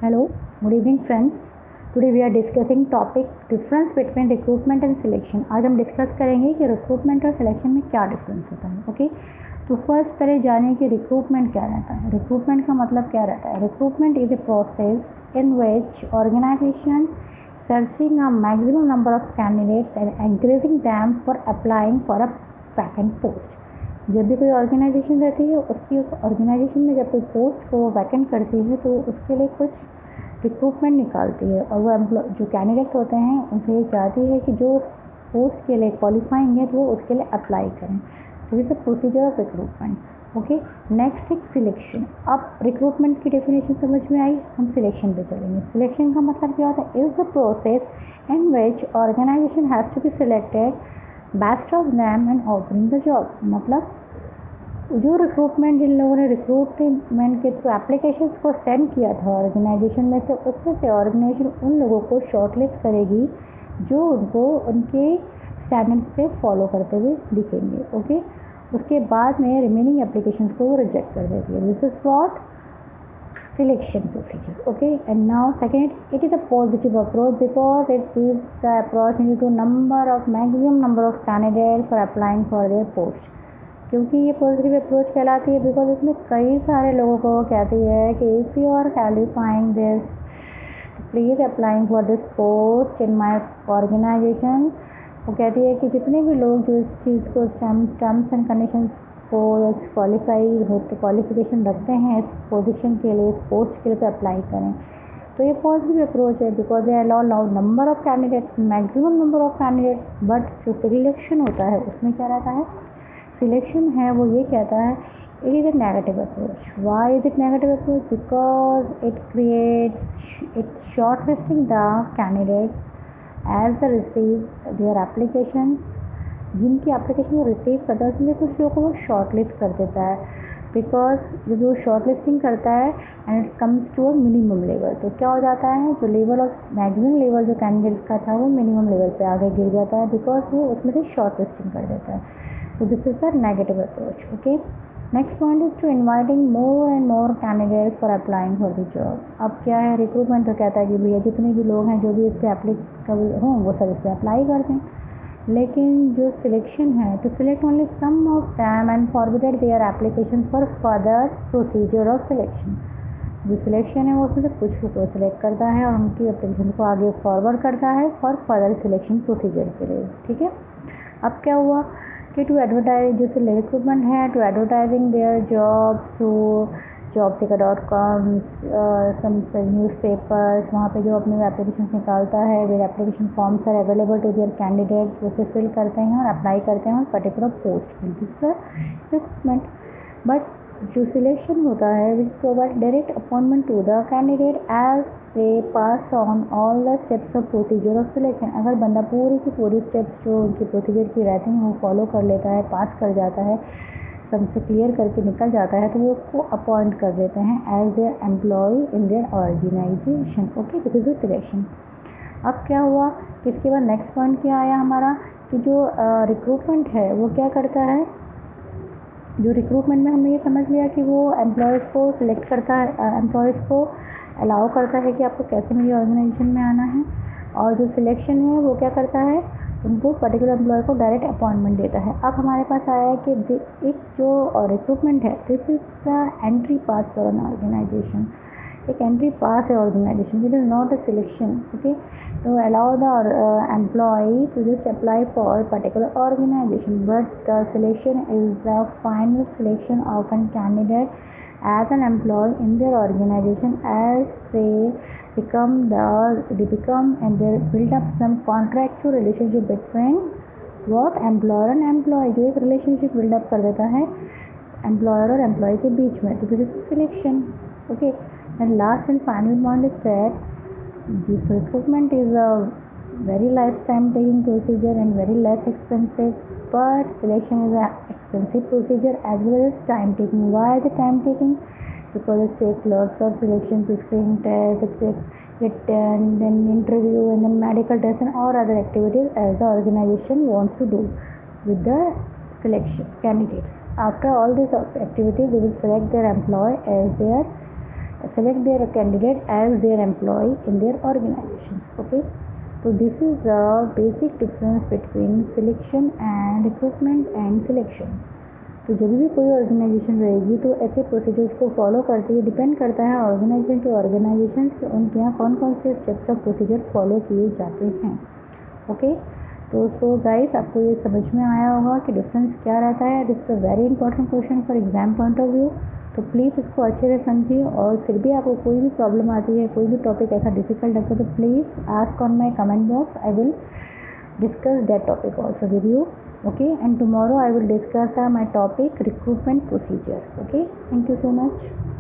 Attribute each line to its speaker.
Speaker 1: Hello, good evening friends. Today we are discussing topic difference between recruitment and selection. आज हम discuss करेंगे कि recruitment और selection में क्या डिफरेंस होता है. ओके, तो फर्स्ट पहले जानिए कि रिक्रूटमेंट क्या रहता है. रिक्रूटमेंट का मतलब क्या रहता है. Recruitment is a process in which organization searching a maximum number of candidates and encouraging them for applying for a vacant post. जब भी कोई ऑर्गेनाइजेशन रहती है, उसकी उस ऑर्गेनाइजेशन में जब कोई पोस्ट को वैकेंट करती है तो उसके लिए कुछ रिक्रूटमेंट निकालती है और वो जो कैंडिडेट होते हैं उनसे ये चाहती है कि जो पोस्ट के लिए क्वालिफाइंग है तो वो उसके लिए अप्लाई करें. तो is the procedure of recruitment. Okay, next एक सिलेक्शन. अब रिक्रूटमेंट की डेफिनेशन समझ में आई, हम सिलेक्शन पे चलेंगे. सिलेक्शन का मतलब क्या होता है. Is the process in which organization has to be selected best of them and offering the job. मतलब जो रिक्रूटमेंट जिन लोगों ने रिक्रूटमेंट के थ्रू एप्लीकेशन को सेंड किया था ऑर्गेनाइजेशन में से, उसमें से ऑर्गेनाइजेशन उन लोगों को शॉर्टलिस्ट करेगी जो उनको उनके स्टैंडर्ड पे फॉलो करते हुए दिखेंगे. ओके, उसके बाद में रिमेनिंग एप्लीकेशन को वो रिजेक्ट कर देती है. This is what selection procedure. Okay, and now second, it is a positive approach because it gives the opportunity to maximum number of candidates for applying for their post. क्योंकि ये positive approach कहलाती है because इसमें कई सारे लोगों को कहती है कि if you are qualifying this please applying for this post in my organization. वो कहती है कि जितने भी लोग जो इस चीज़ को टर्म्स एंड कंडीशंस को क्वालिफाई होते क्वालिफिकेशन रखते हैं इस पोजीशन के लिए, इस पोस्ट के लिए, तो अप्लाई करें. तो ये पॉजिटिव अप्रोच है because they allow number of candidates, maximum number of candidates. But जो सिलेक्शन होता है उसमें क्या रहता है. सिलेक्शन है वो ये कहता है it is a negative approach. Why is it negative approach? Because it creates it shortlisting the candidates as the receive their application. जिनकी एप्लीकेशन वो रिसीव करता है उसमें कुछ लोगों को वो शॉर्ट लिस्ट कर देता है. बिकॉज जब वो शॉर्ट लिस्टिंग करता है and it comes to a minimum level, तो क्या हो जाता है जो लेवल ऑफ मैक्सिमम लेवल जो कैंडिडेट का था वो मिनिमम लेवल पे आगे गिर जाता है बिकॉज वो उसमें से शॉर्ट लिस्टिंग कर देता है. So this is the negative approach. Okay. Next point is to inviting more and more candidates for applying for the job. अब क्या है, रिक्रूटमेंट तो कहता है कि भैया जितने भी लोग हैं जो भी इस पर एप्लीकेबल हों वो सब इस पर अप्लाई करते हैं. लेकिन जो सिलेक्शन है तो select only some of them and forwarded their application for further procedure of selection. जो सिलेक्शन है वो उसमें से कुछ को सिलेक्ट करता है और उनकी एप्लीकेशन को आगे फॉरवर्ड करता है फॉर फर्दर सिलेक्शन प्रोसीजर के लिए. ठीक है. अब क्या हुआ कि टू एडवर्टाइज जो रिक्रूटमेंट है to advertising their job through jobseeker.com, some newspapers, वहाँ पे जो अपने एप्लीकेशन निकालता है where application forms are available to their candidates, उसे फिल करते हैं और अप्लाई करते हैं पर्टिकुलर पोस्ट के लिए रिक्रूटमेंट. बट जो सिलेक्शन होता है which provide direct appointment to the candidate as they pass on all the steps of procedure of selection. अगर बंदा पूरी की पूरी स्टेप्स जो उनकी प्रोसीजर की रहती हैं वो फॉलो कर लेता है, पास कर जाता है, सबसे क्लियर करके निकल जाता है, तो वो उसको अपॉइंट कर देते हैं as their employ in their organization. Okay, this is the selection. अब क्या हुआ कि इसके बाद नेक्स्ट पॉइंट क्या आया हमारा कि जो रिक्रूटमेंट है वो क्या करता है. जो रिक्रूटमेंट में हमने ये समझ लिया कि वो एम्प्लॉयज़ को सिलेक्ट करता है, एम्प्लॉयज़ को अलाउ करता है कि आपको कैसे मेरी ऑर्गेनाइजेशन में आना है. और जो सिलेक्शन है वो क्या करता है, उनको पर्टिकुलर एम्प्लॉय को डायरेक्ट अपॉइंटमेंट देता है. अब हमारे पास आया है कि एक जो रिक्रूटमेंट है this is the entry pass for an organization. एक एंट्री पास है organization, it is not a selection. Okay, to allow the employee to just apply for a particular organization, but the selection is the final selection of a candidate as an employee in their organization as they become and they build up some contractual relationship between what employer and employee. जो एक relationship build up कर देता है employer और employee के बीच में, तो this is selection. Okay, and last and final point is that this recruitment is a very lifetime taking procedure and very less expensive, but selection is a expensive procedure as well as time taking. Why is it time taking? Because it takes lots of selection to screening tests, it takes and then interview and then medical tests and all other activities as the organization wants to do with the selection candidates. After all these activities, they will select their employee as their select their candidate as their employee in their organization. Okay, so this is the basic difference between selection and recruitment and selection. तो जब भी कोई organisation रहेगी तो ऐसे procedures को follow करती है, डिपेंड करता है ऑर्गेनाइजेशन टू ऑर्गेनाइजेशन से उनके यहाँ कौन कौन से स्टेप्स ऑफ प्रोसीजर फॉलो किए जाते हैं. ओके, तो सो गाइस आपको ये समझ में आया होगा कि डिफरेंस क्या रहता है. This is a very important question for exam point of view. तो प्लीज़ इसको अच्छे से समझिए, और फिर भी आपको कोई भी प्रॉब्लम आती है, कोई भी टॉपिक ऐसा डिफिकल्ट लगता है तो please ask on my comment box. I will discuss that topic also with you. Okay, and tomorrow I will discuss my topic recruitment procedure. Okay, thank you so much.